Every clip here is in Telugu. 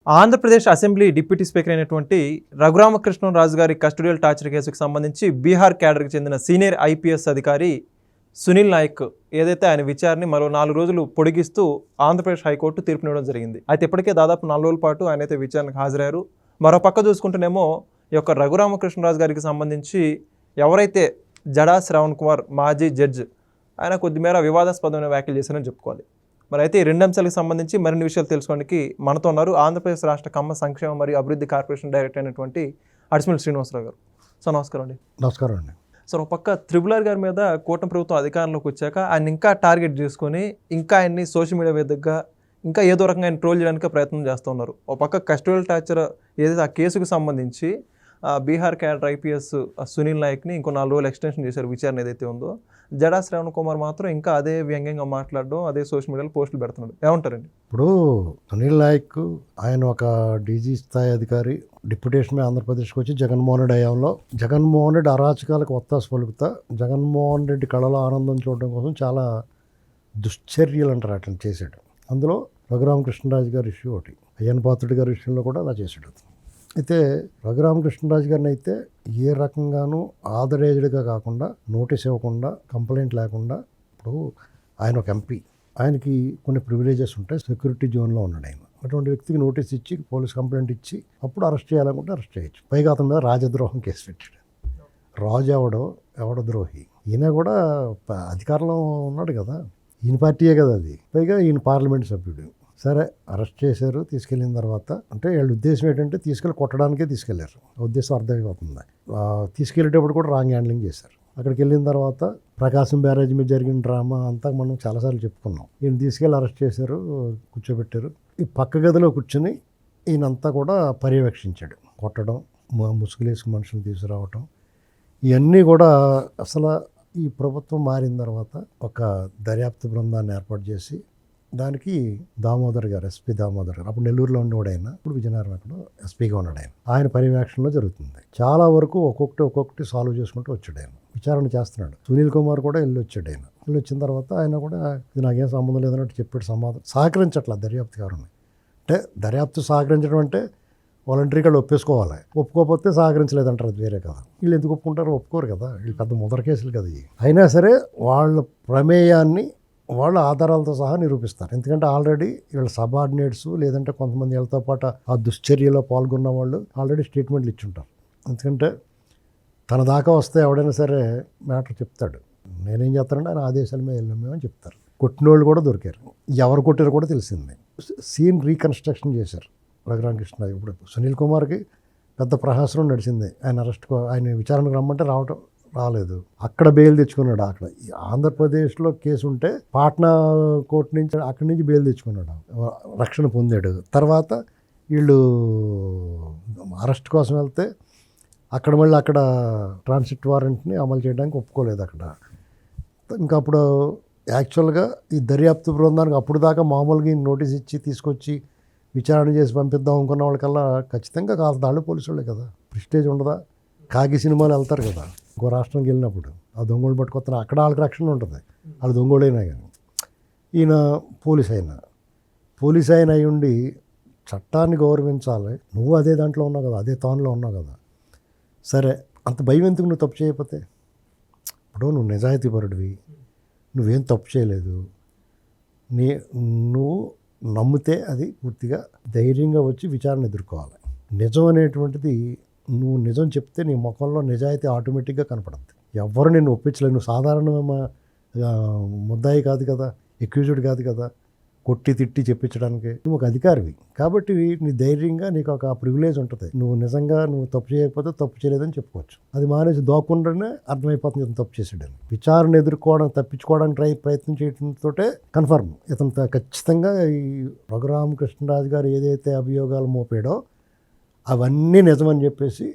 ఆంధ్రప్రదేశ్ అసెంబ్లీ డిప్యూటీ స్పీకర్ అయినటువంటి రఘురామకృష్ణరాజు గారి కస్టోడియల్ టార్చర్ కేసుకు సంబంధించి బీహార్ క్యాడర్కి చెందిన సీనియర్ ఐపీఎస్ అధికారి సునీల్ నాయక్ ఏదైతే ఆయన విచారణని మరో 4 రోజులు పొడిగిస్తూ ఆంధ్రప్రదేశ్ హైకోర్టు తీర్పునివ్వడం జరిగింది. అయితే ఇప్పటికే దాదాపు 4 రోజుల పాటు ఆయన అయితే విచారణకు హాజరయ్యారు. మరో పక్క చూసుకుంటేనేమో ఈ యొక్క రఘురామకృష్ణరాజు గారికి సంబంధించి ఎవరైతే జడా శ్రవణ్ కుమార్ మాజీ జడ్జ్ ఆయన కొద్దిమేర వివాదాస్పదమైన వ్యాఖ్యలు చేశారని చెప్పుకోవాలి. మరి అయితే ఈ 2 అంశాలకు సంబంధించి మరిన్ని విషయాలు తెలుసుకోవడానికి మనతో ఉన్నారు ఆంధ్రప్రదేశ్ రాష్ట్ర కమ్మ సంక్షేమ మరియు అభివృద్ధి కార్పొరేషన్ డైరెక్టర్ అయినటువంటి అడిసిమల్ శ్రీనివాసరావు గారు. సార్ నమస్కారం అండి. నమస్కారం అండి. సార్ ఒక పక్క త్రిపుల్ గారి మీద కూటమి ప్రభుత్వం అధికారంలోకి వచ్చాక ఆయన ఇంకా టార్గెట్ చేసుకొని ఇంకా ఆయన్ని సోషల్ మీడియా వేదికగా ఇంకా ఏదో రకంగా ఆయన ట్రోల్ చేయడానికి ప్రయత్నం చేస్తూ ఉన్నారు. ఒక పక్క కస్టోడియల్ టార్చర్ ఏదైతే ఆ కేసుకు సంబంధించి బీహార్ క్యాడర్ ఐపీఎస్ సునీల్ నాయక్ని ఇంకో 4 రోజులు ఎక్స్టెన్షన్ చేశారు విచారణ ఏదైతే ఉందో. జడా శ్రవణ్ కుమార్ మాత్రం ఇంకా అదే వ్యంగ్యంగా మాట్లాడడం అదే సోషల్ మీడియాలో పోస్టులు పెడుతున్నాడు. ఏమంటారండి? ఇప్పుడు సునీల్ నాయక్ ఆయన ఒక డీజీ స్థాయి అధికారి డిప్యుటేషన్ మీద ఆంధ్రప్రదేశ్కి వచ్చి జగన్మోహన్ రెడ్డి హయాంలో జగన్మోహన్ రెడ్డి అరాచకాలకు ఒత్తాసు పలుకుతా జగన్మోహన్ రెడ్డి కళలో ఆనందం చూడడం కోసం చాలా దుశ్చర్యలు అంటారు అట్లా చేశాడు. అందులో రఘురామకృష్ణరాజు గారి ఇష్యూ ఒకటి, అయ్యన్ పాత్రుడి గారి విషయంలో కూడా అలా చేశాడు. అయితే రఘురామకృష్ణరాజు గారిని అయితే ఏ రకంగానూ ఆథరైజ్డ్గా కాకుండా నోటీస్ ఇవ్వకుండా కంప్లైంట్ లేకుండా, ఇప్పుడు ఆయన ఒక ఎంపీ, ఆయనకి కొన్ని ప్రివిలేజెస్ ఉంటాయి, సెక్యూరిటీ జోన్లో ఉన్నాడు ఆయన. అటువంటి వ్యక్తికి నోటీస్ ఇచ్చి పోలీస్ కంప్లైంట్ ఇచ్చి అప్పుడు అరెస్ట్ చేయాలనుకుంటే అరెస్ట్ చేయొచ్చు. పైగా అతని మీద రాజద్రోహం కేసు పెట్టాడు. రాజు ఎవడో ద్రోహి, ఈయన కూడా అధికారంలో ఉన్నాడు కదా, ఈయన పార్టీయే కదా అది, పైగా ఈయన పార్లమెంట్ సభ్యుడు. సరే అరెస్ట్ చేశారు. తీసుకెళ్ళిన తర్వాత అంటే వీళ్ళ ఉద్దేశం ఏంటంటే తీసుకెళ్ళి కొట్టడానికే తీసుకెళ్లారు. ఉద్దేశం అర్థమైపోతుంది. తీసుకెళ్ళేటప్పుడు కూడా రాంగ్ హ్యాండ్లింగ్ చేశారు. అక్కడికి వెళ్ళిన తర్వాత ప్రకాశం బ్యారేజ్ మీద జరిగిన డ్రామా అంతా మనం చాలాసార్లు చెప్పుకున్నాం. ఈయన తీసుకెళ్ళి అరెస్ట్ చేశారు, కూర్చోబెట్టారు. ఈ పక్క గదిలో కూర్చొని ఈయనంతా కూడా పర్యవేక్షించాడు. కొట్టడం, ముసుగులేసి మనుషులు తీసుకురావటం, ఇవన్నీ కూడా అసలు ఈ ప్రభుత్వం మారిన తర్వాత ఒక దర్యాప్తు బృందాన్ని ఏర్పాటు చేసి దానికి దామోదర్ గారు, ఎస్పీ దామోదర్ గారు, అప్పుడు నెల్లూరులో ఉండేవాడు ఆయన, ఇప్పుడు విజయనగరం అక్కడ ఎస్పీగా ఉన్నాడు ఆయన. ఆయన పర్యవేక్షణలో జరుగుతుంది. చాలా వరకు ఒక్కొక్కటి సాల్వ్ చేసుకుంటూ వచ్చాడు ఆయన, విచారణ చేస్తున్నాడు. సునీల్ కుమార్ కూడా వెళ్ళి వచ్చాడు. ఆయన వెళ్ళి వచ్చిన తర్వాత ఆయన కూడా ఇది నాకేం సంబంధం లేదన్నట్టు చెప్పాడు. సమాధానం సహకరించట్లా దర్యాప్తు గారిని. అంటే దర్యాప్తు సహకరించడం అంటే వాలంటరీగా ఒప్పేసుకోవాలి, ఒప్పుకోకపోతే సహకరించలేదంటారు, అది వేరే కదా. వీళ్ళు ఎందుకు ఒప్పుకుంటారో ఒప్పుకోరు కదా, వీళ్ళు పెద్ద ముదర కేసులు కదా ఇవి. అయినా సరే వాళ్ళ ప్రమేయాన్ని వాళ్ళ ఆధారాలతో సహా నిరూపిస్తారు. ఎందుకంటే ఆల్రెడీ వీళ్ళ సబార్డినేట్స్ లేదంటే కొంతమంది వీళ్ళతో పాటు ఆ దుశ్చర్యలో పాల్గొన్న వాళ్ళు ఆల్రెడీ స్టేట్మెంట్లు ఇచ్చుంటారు. ఎందుకంటే తన దాకా వస్తే ఎవడైనా సరే మ్యాటర్ చెప్తాడు, నేనేం చేస్తానంటే ఆయన ఆదేశాల మీద వెళ్ళాము అని చెప్తారు. కొట్టిన వాళ్ళు కూడా దొరికారు, ఎవరు కొట్టారో కూడా తెలిసింది. సీన్ రీకన్స్ట్రక్షన్ చేశారు రఘురామకృష్ణ. ఇప్పుడు సునీల్ కుమార్కి పెద్ద ప్రహాసనం నడిచింది. ఆయన విచారణకు రమ్మంటే రాలేదు. అక్కడ బెయిల్ తెచ్చుకున్నాడు. అక్కడ ఆంధ్రప్రదేశ్లో కేసు ఉంటే పాట్నా కోర్టు నుంచి అక్కడి నుంచి బెయిల్ తెచ్చుకున్నాడు, రక్షణ పొందాడు. తర్వాత వీళ్ళు అరెస్ట్ కోసం వెళ్తే అక్కడ ట్రాన్సిట్ వారెంట్ని అమలు చేయడానికి ఒప్పుకోలేదు అక్కడ. ఇంకా అప్పుడు యాక్చువల్గా ఈ దర్యాప్తు బృందానికి అప్పుడు దాకా మామూలుగా నోటీస్ ఇచ్చి తీసుకొచ్చి విచారణ చేసి పంపిద్దాం అనుకున్న వాళ్ళకల్లా ఖచ్చితంగా దాళ్ళు పోలీసు వాళ్ళే కదా, ప్రిస్టేజ్ ఉండదా. కాకి సినిమాలు వెళ్తారు కదా ఇంకో రాష్ట్రంకి వెళ్ళినప్పుడు, ఆ దొంగలు పట్టుకొస్తున్నా అక్కడ వాళ్ళకి రక్షణ ఉంటుంది, వాళ్ళు దొంగోడైనా కానీ. ఈయన పోలీస్ అయిన అయి ఉండి చట్టాన్ని గౌరవించాలి. నువ్వు అదే దాంట్లో ఉన్నావు కదా, అదే తానులో ఉన్నావు కదా. సరే అంత భయం ఎందుకు నువ్వు తప్పు చేయకపోతే? ఇప్పుడు నువ్వు నిజాయితీపరుడివి, నువ్వేం తప్పు చేయలేదు, నువ్వు నమ్మితే అది పూర్తిగా ధైర్యంగా వచ్చి విచారణ ఎదుర్కోవాలి. నిజం అనేటువంటిది నువ్వు నిజం చెప్తే నీ ముఖంలో నిజాయితీ ఆటోమేటిక్గా కనపడుతుంది. ఎవ్వరు నిన్ను ఒప్పించలేదు. నువ్వు సాధారణ ముద్దాయి కాదు కదా, ఎక్యూజ్డ్ కాదు కదా కొట్టి తిట్టి చెప్పించడానికి. నువ్వు ఒక అధికారివి కాబట్టి నీ ధైర్యంగా నీకు ఒక ప్రివిలేజ్ ఉంటుంది. నువ్వు నిజంగా నువ్వు తప్పు చేయకపోతే తప్పు చేయలేదని చెప్పుకోవచ్చు. అది మానేసి దోకుండానే అర్థమైపోతుంది ఇతను తప్పు చేసాడని. విచారణ తప్పించుకోవడానికి ప్రయత్నం చేయడంతో కన్ఫర్మ్ ఇతను ఖచ్చితంగా ఈ రఘురామకృష్ణరాజు గారు ఏదైతే అభియోగాలు మోపాడో అవన్నీ నిజమని చెప్పేసి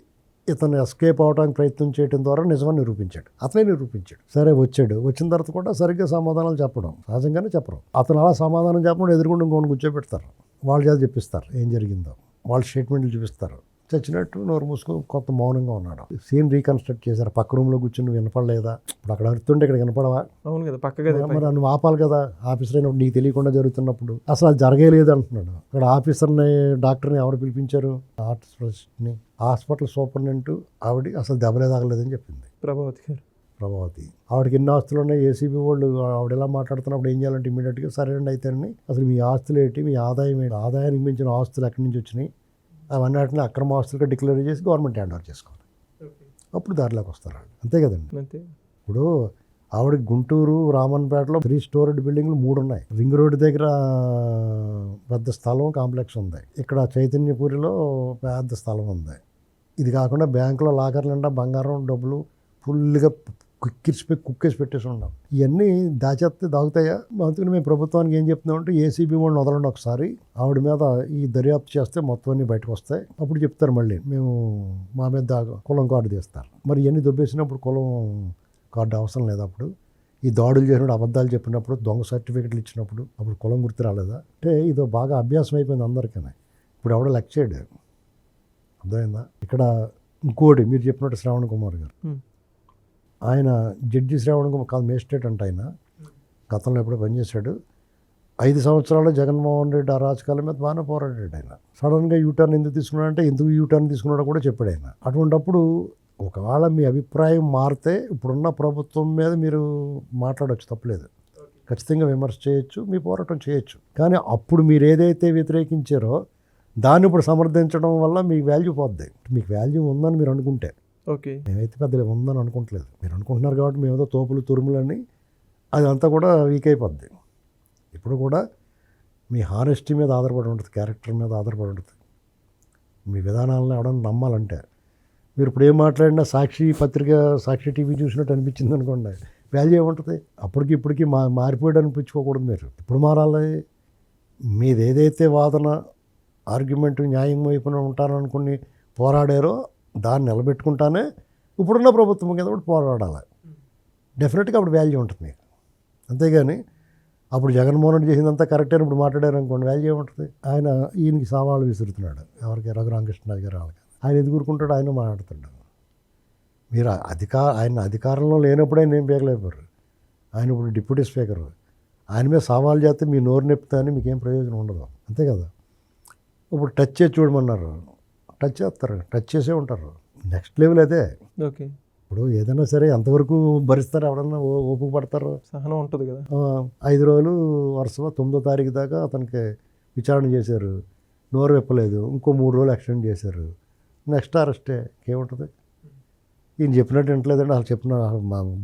ఇతను ఎస్కేప్ అవడానికి ప్రయత్నం చేయడం ద్వారా నిజమని నిరూపించాడు. అతనే నిరూపించాడు. సరే వచ్చిన తర్వాత కూడా సరిగ్గా సమాధానాలు చెప్పడం సహజంగానే చెప్పరు. అతను అలా సమాధానం చెప్పడం ఎదురుకుండా ఇంకోటి కూర్చోబెడతారు, వాళ్ళ చేత చెప్పిస్తారు ఏం జరిగిందో, వాళ్ళ స్టేట్మెంట్లు చూపిస్తారు, చచ్చినట్టు నోరు మూసుకొని కొంత మౌనంగా ఉన్నాడు. సీన్ రీకన్స్ట్రక్ట్ చేశారు. పక్క రూమ్లో కూర్చొని వినపడలేదా? ఇప్పుడు అక్కడ అరుతుంటే ఇక్కడ వినపడవా? అవును కదా, పక్కగా మరి నువ్వు ఆపాలి కదా. ఆఫీసర్ అయినప్పుడు నీకు తెలియకుండా జరుగుతున్నప్పుడు అసలు అది జరగలేదు అంటున్నాడు. అక్కడ ఆఫీసర్ని డాక్టర్ని ఎవరు పిలిపించారు? ఆర్టిస్ట్ని. హాస్పిటల్ సూపరింటెండెంట్ ఆవిడ అసలు దెబ్బలే తాగలేదని చెప్పింది, ప్రభావతి గారు. ప్రభావతి. ఆవిడకి ఎన్ని ఆస్తులు ఉన్నాయి, ఏసీబీ వాళ్ళు ఆవిడ ఎలా మాట్లాడుతున్నప్పుడు ఏం చేయాలంటే ఇమీడియట్గా సరేనండి అయితేనండి అసలు మీ ఆస్తులు ఏంటి, మీ ఆదాయం ఏంటి, ఆదాయానికి మించిన ఆస్తులు ఎక్కడి నుంచి వచ్చినాయి, అవన్నీ అక్రమ ఆస్తులుగా డిక్లేర్ చేసి గవర్నమెంట్ హ్యాండ్ ఓవర్ చేసుకోవాలి. అప్పుడు దారిలోకి వస్తారు వాళ్ళు, అంతే కదండి. ఇప్పుడు ఆవిడ గుంటూరు రామన్పేటలో 3 స్టోరీడ్ బిల్డింగ్లు 3 ఉన్నాయి. రింగ్ రోడ్డు దగ్గర పెద్ద స్థలం కాంప్లెక్స్ ఉంది. ఇక్కడ చైతన్యపూరిలో పెద్ద స్థలం ఉంది. ఇది కాకుండా బ్యాంకులో లాకర్ నిండా బంగారం డబ్బులు ఫుల్గా కుక్కేసి పెట్టేసి ఉన్నాం. ఇవన్నీ దాచేస్తే దాగుతాయా? అందుకని మేము ప్రభుత్వానికి ఏం చెప్తున్నామంటే ఏసీబీ వాళ్ళని వదలండి ఒకసారి, ఆవిడ మీద ఈ దర్యాప్తు చేస్తే మొత్తం అన్నీ బయటకు వస్తాయి. అప్పుడు చెప్తారు మళ్ళీ మేము మా మీద కులం కార్డు తీస్తారు. మరి ఇవన్నీ దొబ్బేసినప్పుడు కులం కార్డు అవసరం లేదు. అప్పుడు ఈ దాడులు చేసినప్పుడు అబద్ధాలు చెప్పినప్పుడు దొంగ సర్టిఫికెట్లు ఇచ్చినప్పుడు అప్పుడు కులం గుర్తు రాలేదా? అంటే ఇదో బాగా అభ్యాసం అయిపోయింది అందరికీ. ఇప్పుడు ఎవడో లెక్క చేయడు, అర్థమైందా? ఇక్కడ ఇంకోటి మీరు చెప్పినట్టు శ్రావణ్ కుమార్ గారు, ఆయన జడ్జి శ్రావణ్ కుమార్ కాదు, మేజిస్ట్రేట్ అంటే ఆయన గతంలో ఎప్పుడో పనిచేశాడు. 5 సంవత్సరాలు జగన్మోహన్ రెడ్డి అరాచకాల మీద బాగానే పోరాడాడు ఆయన. సడన్గా యూటర్న్ ఎందుకు తీసుకున్నాడంటే ఎందుకు యూటర్న్ తీసుకున్నాడో కూడా చెప్పాడు ఆయన. అటువంటిప్పుడు ఒకవేళ మీ అభిప్రాయం మారితే ఇప్పుడున్న ప్రభుత్వం మీద మీరు మాట్లాడవచ్చు, తప్పలేదు. ఖచ్చితంగా విమర్శ చేయొచ్చు, మీ పోరాటం చేయొచ్చు. కానీ అప్పుడు మీరు ఏదైతే వ్యతిరేకించారో దాన్ని ఇప్పుడు సమర్థించడం వల్ల మీకు వాల్యూ పోద్ది. మీకు వాల్యూ ఉందని మీరు అనుకుంటే, ఓకే, మేమైతే పెద్దలు ఉందని అనుకుంటలేదు. మీరు అనుకుంటున్నారు కాబట్టి మేమేదో తోపులు తురుములని అదంతా కూడా వీక్ అయిపోద్ది. ఇప్పుడు కూడా మీ హానెస్టీ మీద ఆధారపడి ఉంటుంది, క్యారెక్టర్ మీద ఆధారపడి ఉంటుంది. మీ విధానాలను ఎవడన్నా నమ్మాలంటే మీరు ఇప్పుడు ఏం మాట్లాడినా సాక్షి పత్రిక, సాక్షి టీవీ చూసినట్టు అనిపించింది అనుకోండి, వాల్యూ ఏముంటుంది? అప్పటికి ఇప్పటికీ మారిపోయాడు అనిపించుకోకూడదు. మీరు ఇప్పుడు మారాలి. మీది ఏదైతే వాదన ఆర్గ్యుమెంట్ న్యాయం వైపున ఉంటారనుకుని పోరాడారో దాన్ని నిలబెట్టుకుంటానే ఇప్పుడున్న ప్రభుత్వం కింద కూడా పోరాడాలి. డెఫినెట్గా అప్పుడు వాల్యూ ఉంటుంది మీకు. అంతేగాని అప్పుడు జగన్మోహన్ రెడ్డి చేసిందంతా కరెక్ట్ అని ఇప్పుడు మాట్లాడారు అనుకోండి, వాల్యూ ఏముంటుంది? ఆయన ఈయనకి సవాళ్ళు విసురుతున్నాడు, ఎవరికి? రఘురామకృష్ణరాజు గారు. వాళ్ళకి ఆయన ఎదుగురుకుంటాడు, ఆయన మాట్లాడుతాడు. మీరు ఆయన అధికారంలో లేనప్పుడే నేను పేగలేపారు. ఆయన ఇప్పుడు డిప్యూటీ స్పీకర్, ఆయన మీద సవాల్ చేస్తే మీ నోరు నొప్పితే అని మీకేం ప్రయోజనం ఉండదు, అంతే కదా. ఇప్పుడు టచ్ చేసి చూడమన్నారు, టచ్ చేస్తారు, టచ్ చేసే ఉంటారు. నెక్స్ట్ లెవెల్ అదే. ఓకే, ఇప్పుడు ఏదైనా సరే ఎంతవరకు భరిస్తారు? ఎవరన్నా ఓపిక పడతారు? సహనం ఉంటుంది కదా. 5 రోజులు వరుసగా 9వ తారీఖు దాకా అతనికి విచారణ చేశారు, నోరు విప్పలేదు. ఇంకో 3 రోజులు ఎక్స్టెండ్ చేశారు. నెక్స్ట్ అరెస్టే. ఇంకేముంటుంది? ఈయన చెప్పినట్టు వింటలేదండి, అసలు చెప్పిన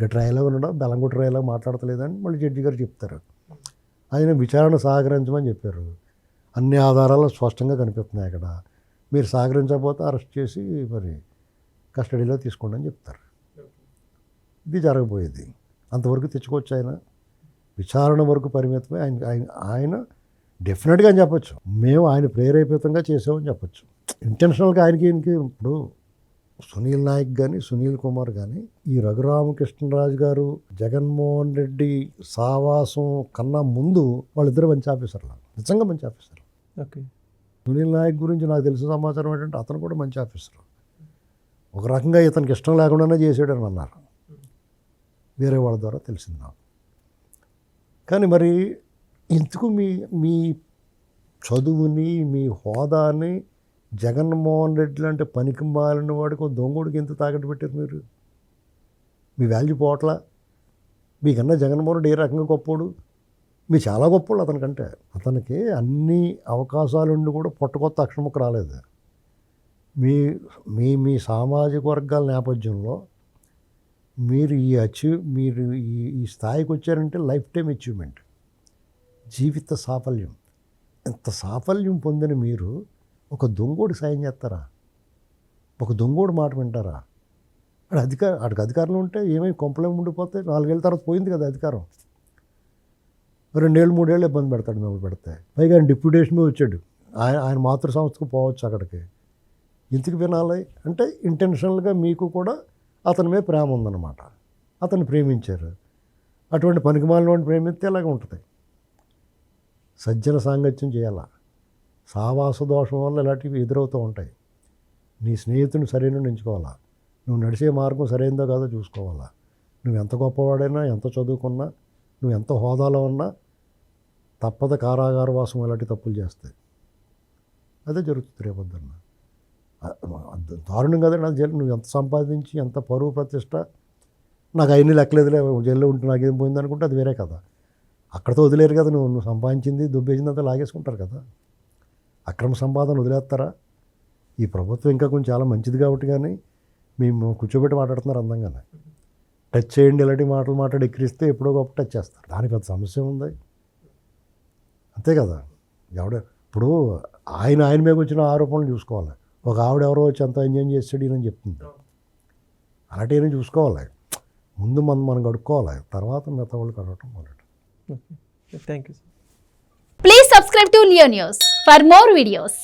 గట్రాయిలాగా ఉన్నాడా, బెల్లంగుట్ట రాయిలాగా మాట్లాడతలేదని మళ్ళీ జడ్జి గారు చెప్తారు. ఆయన విచారణ సహకరించమని చెప్పారు. అన్ని ఆధారాలు స్పష్టంగా కనిపిస్తున్నాయి అక్కడ. మీరు సహకరించకపోతే అరెస్ట్ చేసి మరి కస్టడీలో తీసుకోండి అని చెప్తారు. ఇది జరగబోయేది. అంతవరకు తెచ్చుకోవచ్చు. ఆయన విచారణ వరకు పరిమితమై ఆయన డెఫినెట్గా అని చెప్పచ్చు, మేము ఆయన ప్రేరేపితంగా చేసామని చెప్పచ్చు. ఇంటెన్షనల్గా ఆయనకి ఇప్పుడు సునీల్ నాయక్ కానీ సునీల్ కుమార్ కానీ ఈ రఘురామకృష్ణరాజు గారు జగన్మోహన్ రెడ్డి సావాసం కన్నా ముందు వాళ్ళిద్దరు మంచి ఆఫీసర్లు, నిజంగా మంచి ఆఫీసర్లు. ఓకే, సునీల్ నాయక్ గురించి నాకు తెలిసిన సమాచారం ఏంటంటే అతను కూడా మంచి ఆఫీసర్. ఒక రకంగా ఇతనికి ఇష్టం లేకుండానే చేసాడని అన్నారు, వేరే వాళ్ళ ద్వారా తెలిసింది నాకు. కానీ మరి ఇందుకు మీ చదువుని, మీ హోదాని జగన్మోహన్ రెడ్డి లాంటి పనికి మాలిన వాడికి దొంగోడికి ఎంత తాకట్టు పెట్టారు మీరు? మీ వాల్యూ పోవట్లా? మీకన్నా జగన్మోహన్ రెడ్డి ఏ రకంగా గొప్పోడు? మీరు చాలా గొప్పోడు అతనికంటే. అతనికి అన్ని అవకాశాలు ఉండి కూడా పొట్టకొత్త అక్షరముక్క రాలేదు. మీ సామాజిక వర్గాల నేపథ్యంలో మీరు మీరు ఈ స్థాయికి వచ్చారంటే లైఫ్ టైం అచీవ్మెంట్, జీవిత సాఫల్యం. ఎంత సాఫల్యం పొందిన మీరు ఒక దొంగోడు సాయం చేస్తారా? ఒక దొంగోడు మాట వింటారా? ఆడికి అధికారంలో ఉంటే ఏమై కొంపలేమి ఉండిపోతే 4 ఏళ్ళ తర్వాత పోయింది కదా అధికారం. 2 ఏళ్ళు 3 ఏళ్ళు ఇబ్బంది పెడతాడు మిమ్మల్ని పెడితే. పైగా ఆయన డిప్యూటేషన్ మీద వచ్చాడు, ఆయన మాతృ సంస్థకు పోవచ్చు అక్కడికి. ఎందుకు వినాలి అంటే ఇంటెన్షనల్గా మీకు కూడా అతని మీద ప్రేమ ఉందన్నమాట. అతన్ని ప్రేమించారు. అటువంటి పనికిమాలిన వాడిని ప్రేమిస్తే ఇలాగ ఉంటుంది. సజ్జన సాంగత్యం చేయాలా. సావాస దోషం వల్ల ఇలాంటివి ఎదురవుతూ ఉంటాయి. నీ స్నేహితుని సరైన ఎంచుకోవాలా, నువ్వు నడిచే మార్గం సరైనదో కాదో చూసుకోవాలా. నువ్వు ఎంత గొప్పవాడైనా, ఎంత చదువుకున్నా, నువ్వు ఎంత హోదాలో ఉన్నా తప్పద కారాగార వాసం ఇలాంటి తప్పులు చేస్తాయి. అదే జరుగుతుంది రేపొద్దున్న. దారుణం కదండి అది జైలు. నువ్వు ఎంత సంపాదించి, ఎంత పరువు ప్రతిష్ట, నాకు అవన్నీ లెక్కలేదులే, జైల్లో ఉంటే నాకేం పోయింది అనుకుంటే అది వేరే కదా. అక్కడితో వదిలేరు కదా. నువ్వు సంపాదించింది దుబ్బేసిందంతా లాగేసుకుంటారు కదా. అక్రమ సంపాదన వదిలేస్తారా? ఈ ప్రభుత్వం ఇంకా కొంచెం చాలా మంచిది కాబట్టి కానీ మేము కూర్చోబెట్టి మాట్లాడుతున్నారు అందంగానే. టచ్ చేయండి, ఇలాంటి మాటలు మాట్లాడి ఎక్కిరిస్తే ఎప్పుడో గొప్ప టచ్ చేస్తారు. దానికి పెద్ద సమస్య ఉంది, అంతే కదా. ఇప్పుడు ఆయన మీద వచ్చిన ఆరోపణలు చూసుకోవాలి. ఒక ఆవిడ ఎవరో వచ్చి అంత ఎంజాయ్ చేస్తాడు ఈయనని చెప్తుంది. అలాంటివన్నీ చూసుకోవాలి. ముందు మనం కడుక్కోవాలి, తర్వాత మిగతా వాళ్ళు కడగటం మొదట. Thank you sir. Please subscribe to Leo News for more videos.